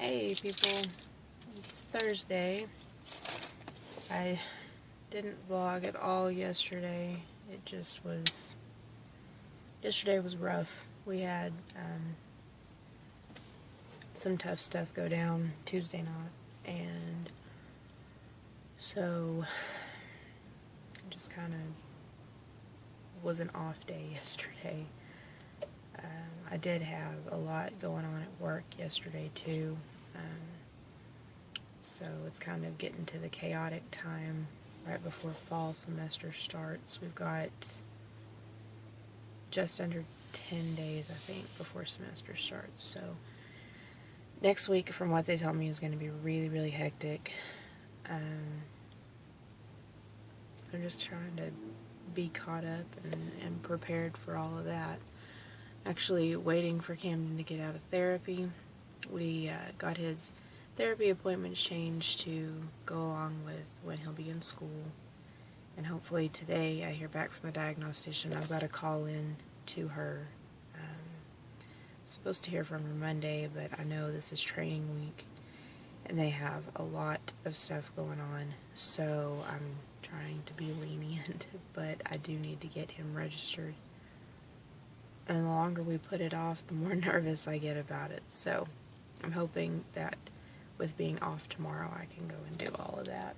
Hey people, it's Thursday. I didn't vlog at all yesterday. Yesterday was rough. We had some tough stuff go down Tuesday night, and so it just kind of was an off day yesterday. I did have a lot going on at work yesterday too, so it's kind of getting to the chaotic time right before fall semester starts. We've got just under 10 days, I think, before semester starts, so next week, from what they tell me, is going to be really, really hectic. I'm just trying to be caught up and prepared for all of that. Actually waiting for Camden to get out of therapy. We got his therapy appointments changed to go along with when he'll be in school. And hopefully today I hear back from the diagnostician. I've got to call in to her. I'm supposed to hear from her Monday, but I know this is training week and they have a lot of stuff going on. So I'm trying to be lenient, but I do need to get him registered. And the longer we put it off, the more nervous I get about it. So I'm hoping that with being off tomorrow, I can go and do all of that.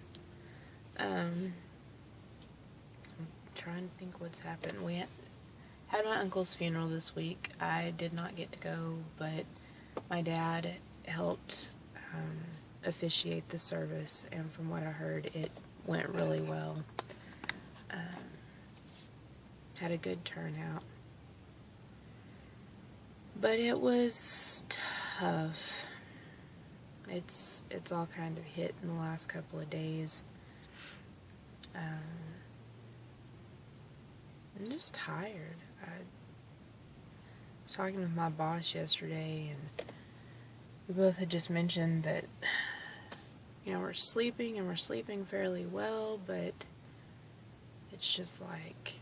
I'm trying to think what's happened. We had my uncle's funeral this week. I did not get to go, but my dad helped officiate the service, and from what I heard, it went really well. Had a good turnout. But it was tough. It's all kind of hit in the last couple of days. I'm just tired. I was talking with my boss yesterday, and we both had just mentioned that, we're sleeping, and we're sleeping fairly well, but it's just like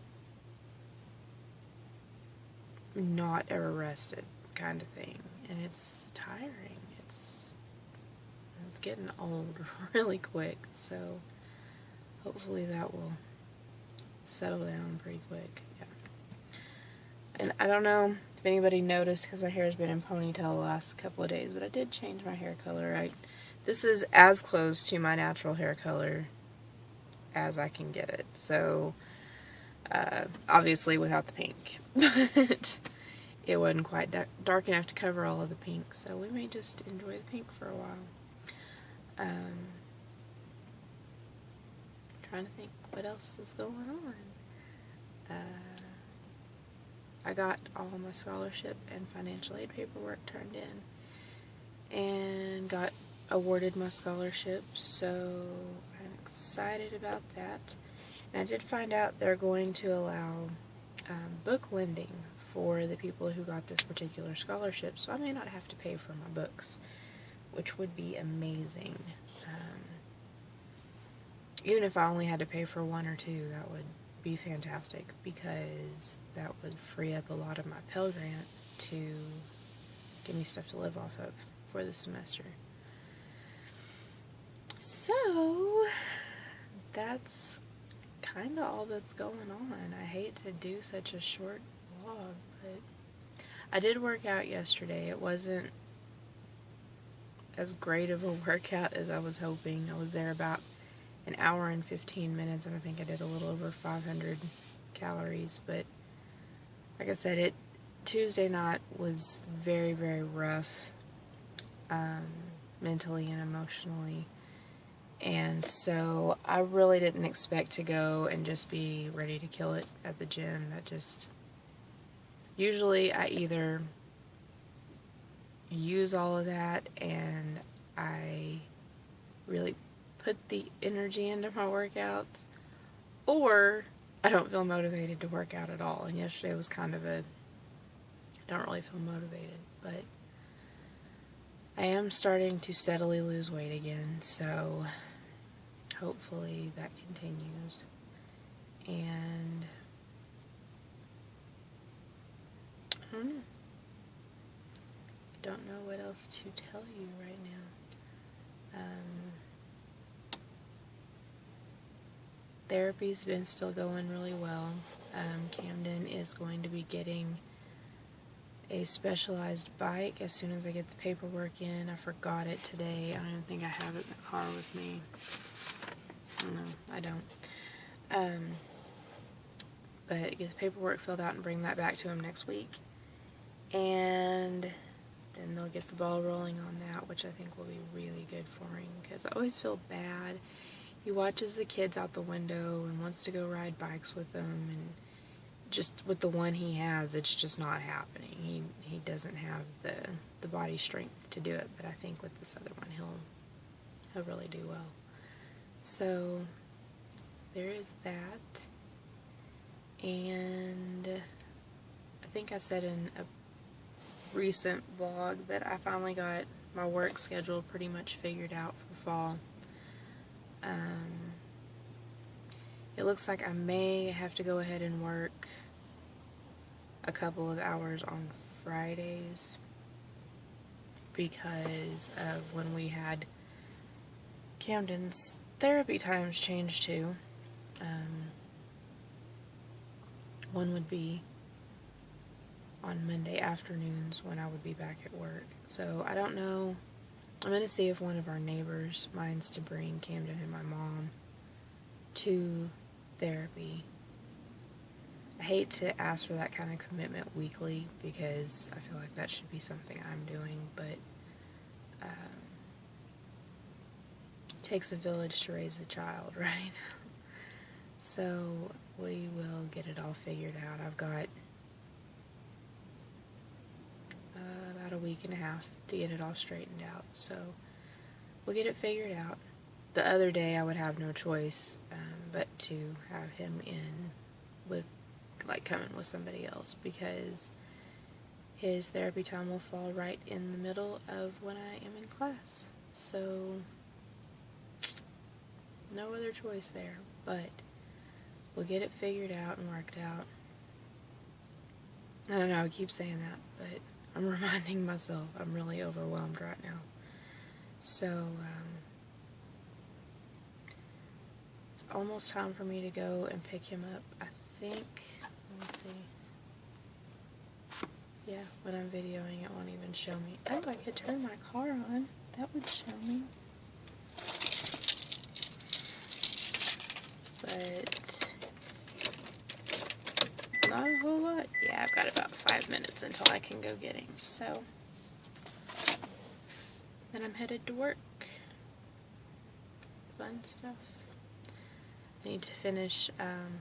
not ever rested kind of thing, and it's tiring. It's getting old really quick, so hopefully that will settle down pretty quick. Yeah. And I don't know if anybody noticed, because my hair has been in ponytail the last couple of days, but I did change my hair color. This is as close to my natural hair color as I can get it, so obviously without the pink, but it wasn't quite dark enough to cover all of the pink, so we may just enjoy the pink for a while. Trying to think what else is going on. I got all my scholarship and financial aid paperwork turned in and got awarded my scholarship, so I'm excited about that. And I did find out they're going to allow book lending for the people who got this particular scholarship, so I may not have to pay for my books, which would be amazing. Even if I only had to pay for one or two, that would be fantastic, because that would free up a lot of my Pell Grant to give me stuff to live off of for the semester. So that's kind of all that's going on. I hate to do such a short vlog, but I did work out yesterday. It wasn't as great of a workout as I was hoping. I was there about an hour and 15 minutes, and I think I did a little over 500 calories, but like I said, Tuesday night was very, very rough, mentally and emotionally, and so I really didn't expect to go and just be ready to kill it at the gym. Usually I either use all of that and I really put the energy into my workouts, or I don't feel motivated to work out at all. And yesterday was kind of I don't really feel motivated, but I am starting to steadily lose weight again, so hopefully that continues. And I don't know. don't know what else to tell you right now. Therapy's been still going really well. Camden is going to be getting a specialized bike as soon as I get the paperwork in. I forgot it today. I don't even think I have it in the car with me. No, I don't. But get the paperwork filled out and bring that back to him next week. And then they'll get the ball rolling on that, which I think will be really good for him, because I always feel bad. He watches the kids out the window and wants to go ride bikes with them, and just with the one he has, it's just not happening. He doesn't have the body strength to do it, but I think with this other one he'll really do well. So there is that. And I think I said in a recent vlog that I finally got my work schedule pretty much figured out for fall. It looks like I may have to go ahead and work a couple of hours on Fridays because of when we had Camden's therapy times changed too. One would be on Monday afternoons when I would be back at work. So I don't know. I'm going to see if one of our neighbors minds to bring Camden and my mom to therapy. I hate to ask for that kind of commitment weekly because I feel like that should be something I'm doing, but it takes a village to raise a child, right? So we will get it all figured out. I've got about a week and a half to get it all straightened out, so we'll get it figured out. The other day I would have no choice but to have him in with, like, coming with somebody else, because his therapy time will fall right in the middle of when I am in class. So no other choice there, but we'll get it figured out and worked out. I don't know, I keep saying that, but I'm reminding myself I'm really overwhelmed right now. So, it's almost time for me to go and pick him up. I think, let's see. Yeah, when I'm videoing, it won't even show me. Oh, I could turn my car on. That would show me. But not a whole lot. Yeah, I've got about 5 minutes until I can go get him. So then I'm headed to work. Fun stuff. I need to finish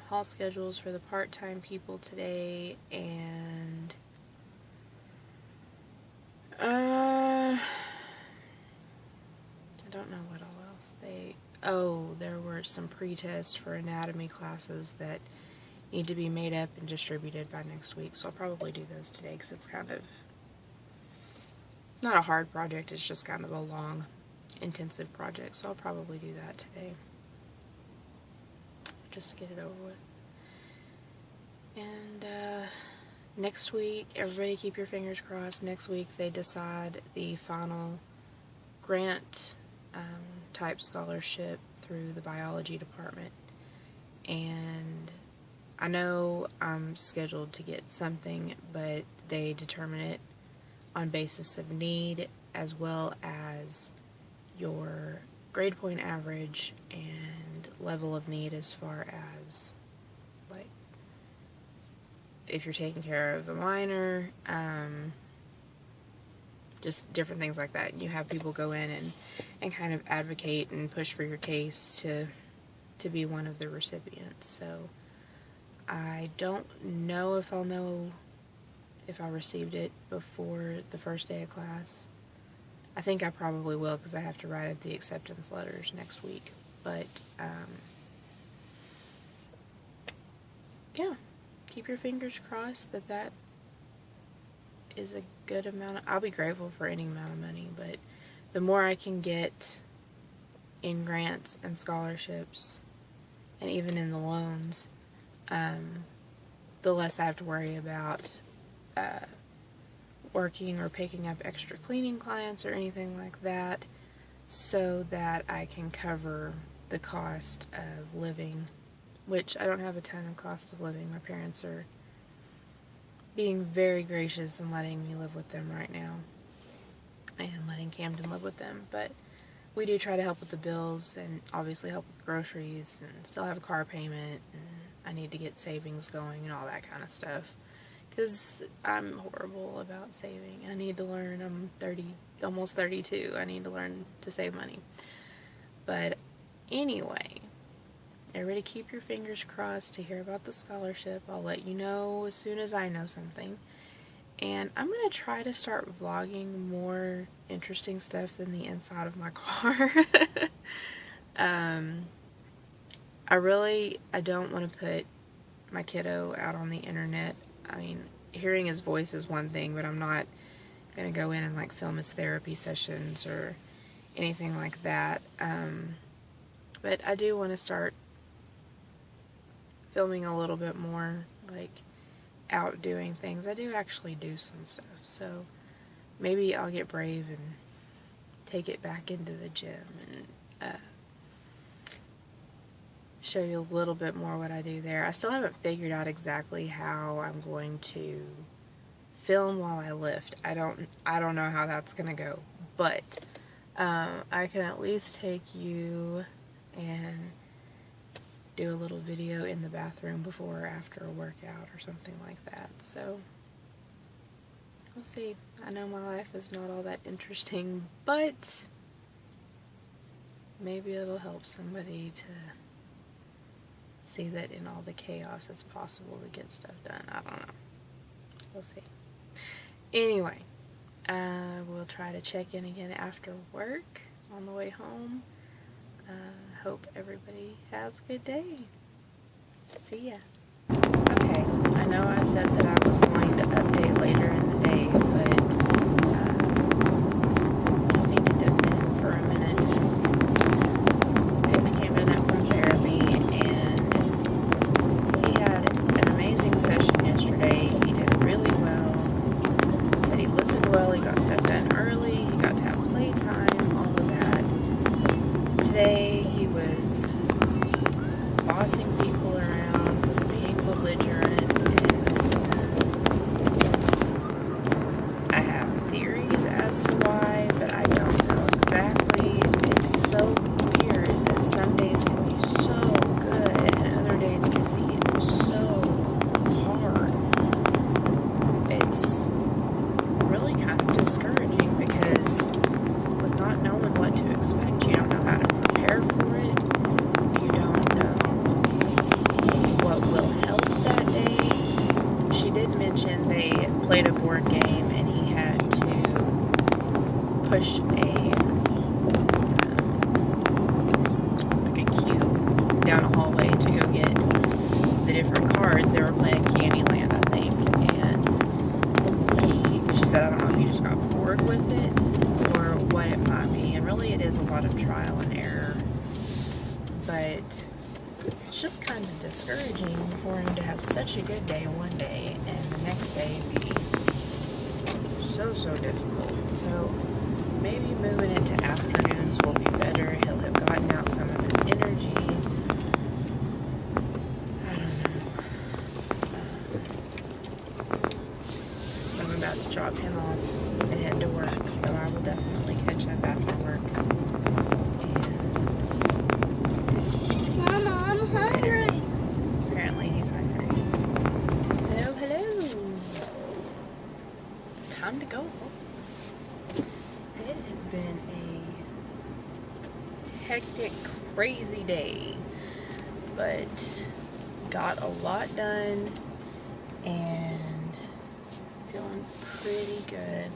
hall schedules for the part-time people today, and I don't know what all else there were some pre-tests for anatomy classes that need to be made up and distributed by next week, so I'll probably do those today because it's kind of not a hard project, it's just kind of a long, intensive project, so I'll probably do that today just to get it over with. And next week, everybody keep your fingers crossed, next week they decide the final grant type scholarship through the biology department, and I know I'm scheduled to get something, but they determine it on basis of need as well as your grade point average and level of need as far as, like, if you're taking care of a minor, just different things like that. You have people go in and kind of advocate and push for your case to be one of the recipients. So I don't know if I'll know if I received it before the first day of class. I think I probably will because I have to write up the acceptance letters next week. But, yeah, keep your fingers crossed that is a good amount. I'll be grateful for any amount of money, but the more I can get in grants and scholarships, and even in the loans, the less I have to worry about working or picking up extra cleaning clients or anything like that, so that I can cover the cost of living, which I don't have a ton of cost of living. My parents are being very gracious and letting me live with them right now, and letting Camden live with them, but we do try to help with the bills and obviously help with groceries and still have a car payment, and I need to get savings going and all that kind of stuff, because I'm horrible about saving. I need to learn. I'm almost 32. I need to learn to save money. But anyway, everybody keep your fingers crossed to hear about the scholarship. I'll let you know as soon as I know something. And I'm going to try to start vlogging more interesting stuff than the inside of my car. I don't want to put my kiddo out on the internet. I mean, hearing his voice is one thing, but I'm not going to go in and like film his therapy sessions or anything like that. But I do want to start filming a little bit more, like out doing things. I do actually do some stuff, so maybe I'll get brave and take it back into the gym and show you a little bit more what I do there. I still haven't figured out exactly how I'm going to film while I lift. I don't know how that's gonna go, but I can at least take you and do a little video in the bathroom before or after a workout or something like that. So we'll see. I know my life is not all that interesting, but maybe it'll help somebody to see that in all the chaos it's possible to get stuff done. I don't know. We'll see. Anyway, we'll try to check in again after work on the way home. Hope everybody has a good day. See ya. Okay, I know I said that I was going to update later in the day, but just needed to vent for a minute. Picked Camden up from therapy, and he had an amazing session yesterday. He did really well. He said he listened well, he got stuff done early, he got to have playtime, all of that. Today, he was bossing people around, being belligerent, and I have theories as to why, but I don't know exactly. It's so weird that some days can be so good and other days can be so hard. It's really kind of discouraging because with not knowing what to expect, you don't know how to prepare for it. You don't know what will help that day. She did mention they played a board game and he had to push like a cube down a hallway to go get the different cards. They were playing Candyland, I think, and she said, I don't know if he just got bored with it or what it might be, and really it is a lot of trial and error, but it's just kind of discouraging for him to have such a good day one day and the next day be so difficult. So maybe moving into afternoons will be better. He'll have gotten out some of his energy. I don't know. I'm about to drop him off and head to work, so I will definitely catch up after work. Mama, I'm hungry. Apparently he's hungry. Hello. Time to go. It has been a hectic, crazy day, but got a lot done and feeling pretty good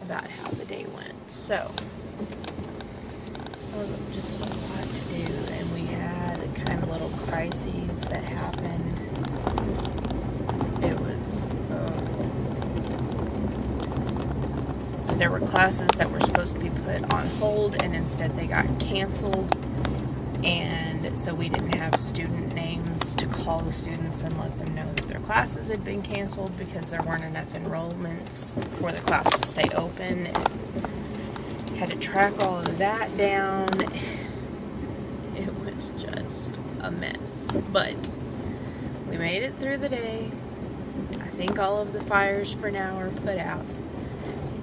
about how the day went. So, there was just a lot to do, and we had kind of little crises that happened. It was, there were classes that were supposed to be put on hold, and instead they got canceled, and so we didn't have student names to call the students and let them know that their classes had been canceled because there weren't enough enrollments for the class to stay open. And had to track all of that down. It was just a mess. But we made it through the day. I think all of the fires for now are put out.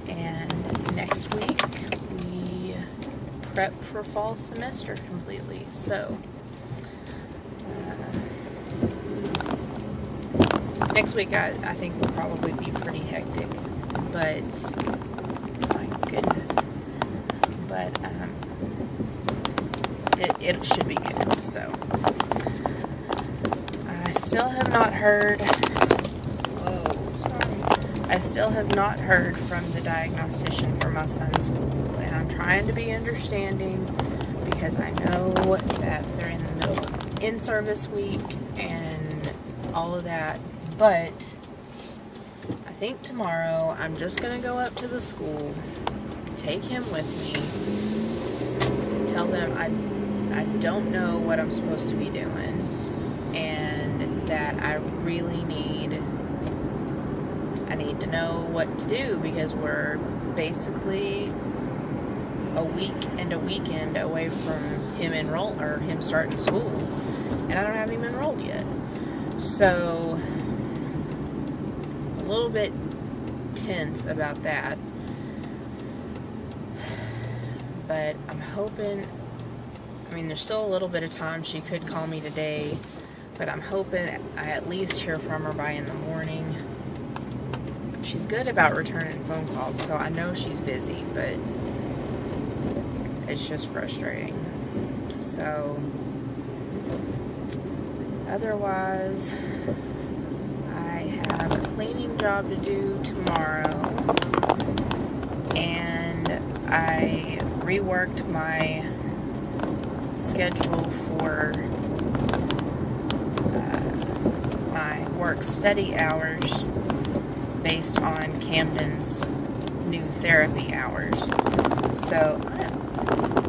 And next week we prep for fall semester completely. So next week I think will probably be pretty hectic, but my goodness, but it should be good. So I still have not heard, I still have not heard from the diagnostician for my son's school, and I'm trying to be understanding because I know that they're in the middle of in-service week and all of that. But I think tomorrow I'm just going to go up to the school, take him with me, tell them I don't know what I'm supposed to be doing, and that I really need to know what to do because we're basically a week and a weekend away from him starting school, and I don't have him enrolled yet. So a little bit tense about that, but I'm hoping, I mean, there's still a little bit of time. She could call me today, but I'm hoping I at least hear from her by in the morning. She's good about returning phone calls, so I know she's busy, but it's just frustrating. So otherwise, I have a cleaning job to do tomorrow, and I reworked my schedule for my work-study hours based on Camden's new therapy hours. So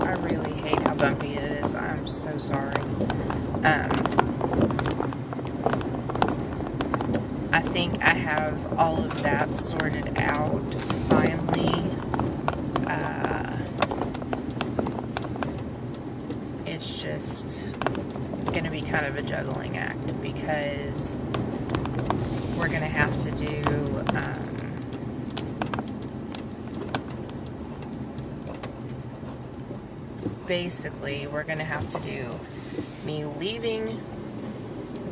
I really hate how bumpy it is. I'm so sorry. I think I have all of that sorted out finally. It's just going to be kind of a juggling act because we're going to have to do basically we're going to have to do me leaving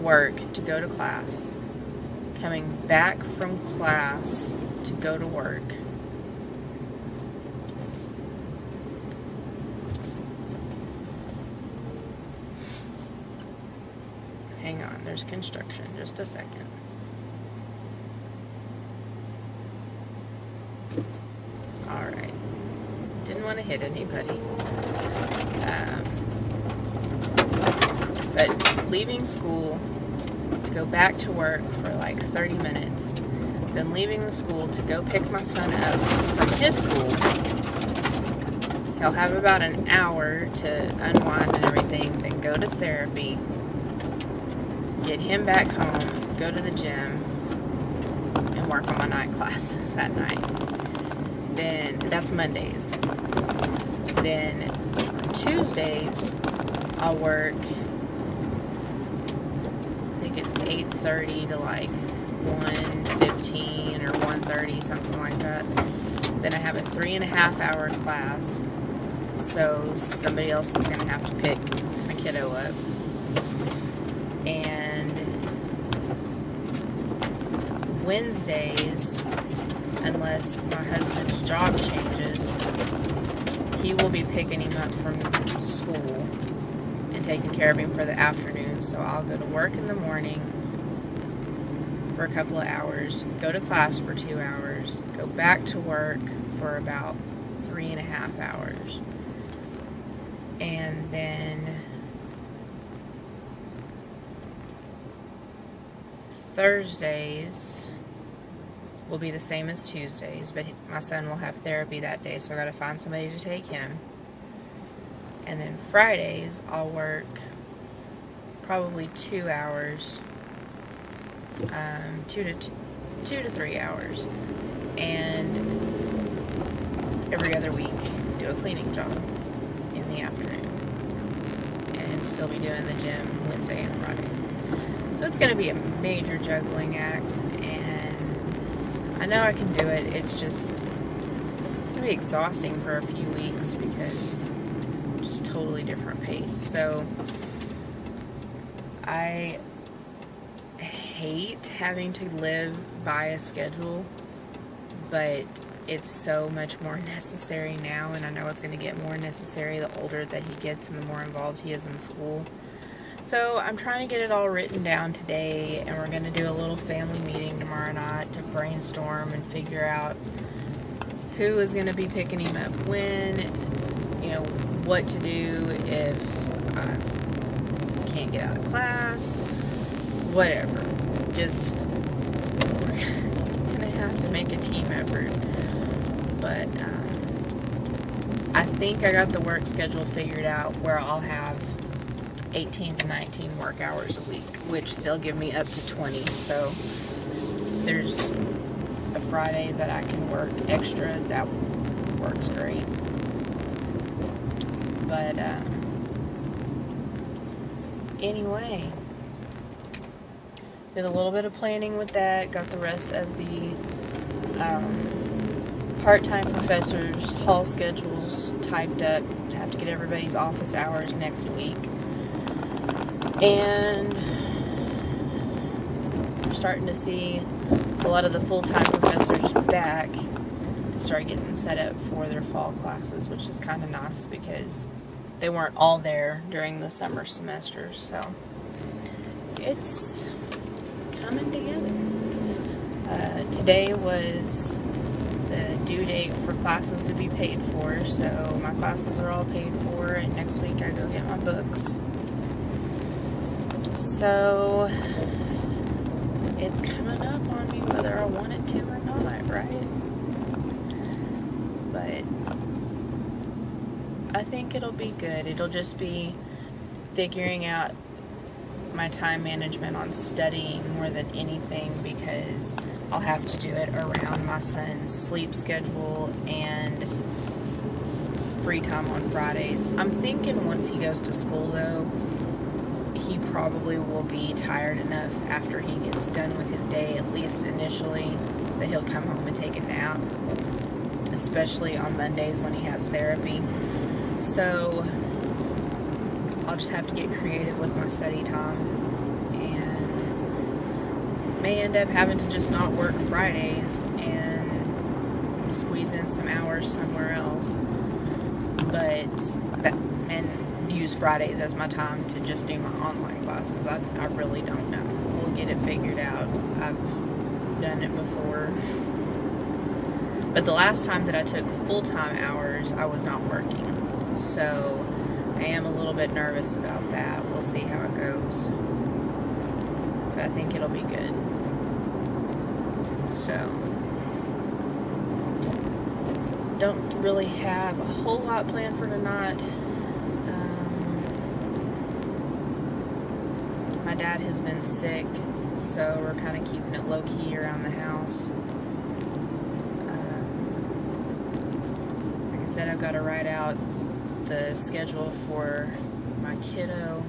work to go to class, coming back from class to go to work, hang on, there's construction, just a second. Alright, didn't want to hit anybody. But leaving school to go back to work for like 30 minutes, then leaving the school to go pick my son up from his school. He'll have about an hour to unwind and everything, then go to therapy, get him back home, go to the gym, and work on my night classes that night. Then, that's Mondays. Then Tuesdays, I'll work, I think it's 8:30 to like 1:15 or 1:30, something like that. Then I have a 3.5 hour class, so somebody else is going to have to pick my kiddo up. And Wednesdays, unless my husband's job changes, he will be picking him up from school and taking care of him for the afternoon. So I'll go to work in the morning for a couple of hours, go to class for 2 hours, go back to work for about 3.5 hours. And then Thursdays will be the same as Tuesdays, but my son will have therapy that day, so I gotta find somebody to take him. And then Fridays, I'll work probably 2 hours, 2 to 3 hours, and every other week do a cleaning job in the afternoon, and still be doing the gym Wednesday and Friday. So it's going to be a major juggling act, and I know I can do it. It's just going to be exhausting for a few weeks because just totally different pace. So I hate having to live by a schedule, but it's so much more necessary now, and I know it's going to get more necessary the older that he gets and the more involved he is in school. So I'm trying to get it all written down today, and we're going to do a little family meeting tomorrow night to brainstorm and figure out who is going to be picking him up when, you know, what to do if I can't get out of class, whatever. Just, we're going to have to make a team effort. But I think I got the work schedule figured out where I'll have 18 to 19 work hours a week, which they'll give me up to 20. So there's a Friday that I can work extra. That works great. But anyway, did a little bit of planning with that. Got the rest of the part-time professors' hall schedules typed up. Have to get everybody's office hours next week. And we're starting to see a lot of the full-time professors back to start getting set up for their fall classes, which is kind of nice because they weren't all there during the summer semester. So it's coming together. Today was the due date for classes to be paid for, so my classes are all paid for, and next week I go get my books. So it's coming up on me whether I want it to or not, right? But I think it'll be good. It'll just be figuring out my time management on studying more than anything, because I'll have to do it around my son's sleep schedule and free time on Fridays. I'm thinking once he goes to school, though, he probably will be tired enough after he gets done with his day, at least initially, that he'll come home and take a nap, especially on Mondays when he has therapy. So I'll just have to get creative with my study time, and may end up having to just not work Fridays and squeeze in some hours somewhere else, and use Fridays as my time to just do my online classes. I really don't know. We'll get it figured out. I've done it before. But the last time that I took full-time hours, I was not working. So I am a little bit nervous about that. We'll see how it goes. But I think it'll be good. So don't really have a whole lot planned for tonight. My dad has been sick, so we're kind of keeping it low-key around the house. Like I said, I've got to write out the schedule for my kiddo,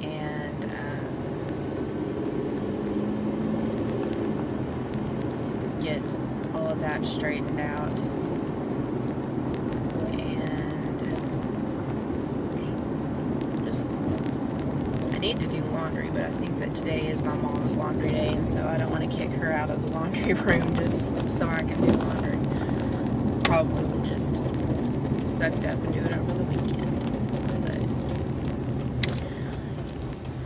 and get all of that straightened out. I need to do laundry, but I think that today is my mom's laundry day, and so I don't want to kick her out of the laundry room just so I can do laundry. Probably will just suck it up and do it over the weekend. But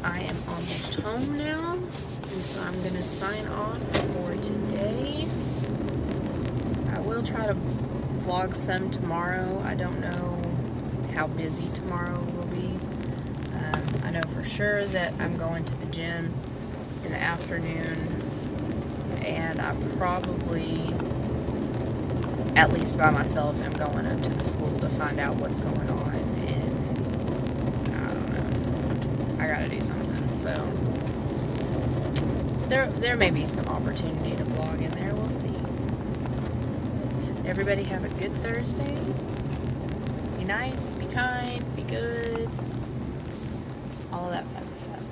I am almost home now, and so I'm going to sign off for today. I will try to vlog some tomorrow. I don't know how busy tomorrow will be. I know for sure that I'm going to the gym in the afternoon, and I probably, at least by myself, am going up to the school to find out what's going on. And I don't know. I gotta do something. So there may be some opportunity to vlog in there. We'll see. But everybody have a good Thursday. Be nice, be kind, be good. All of that fun stuff.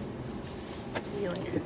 See you later.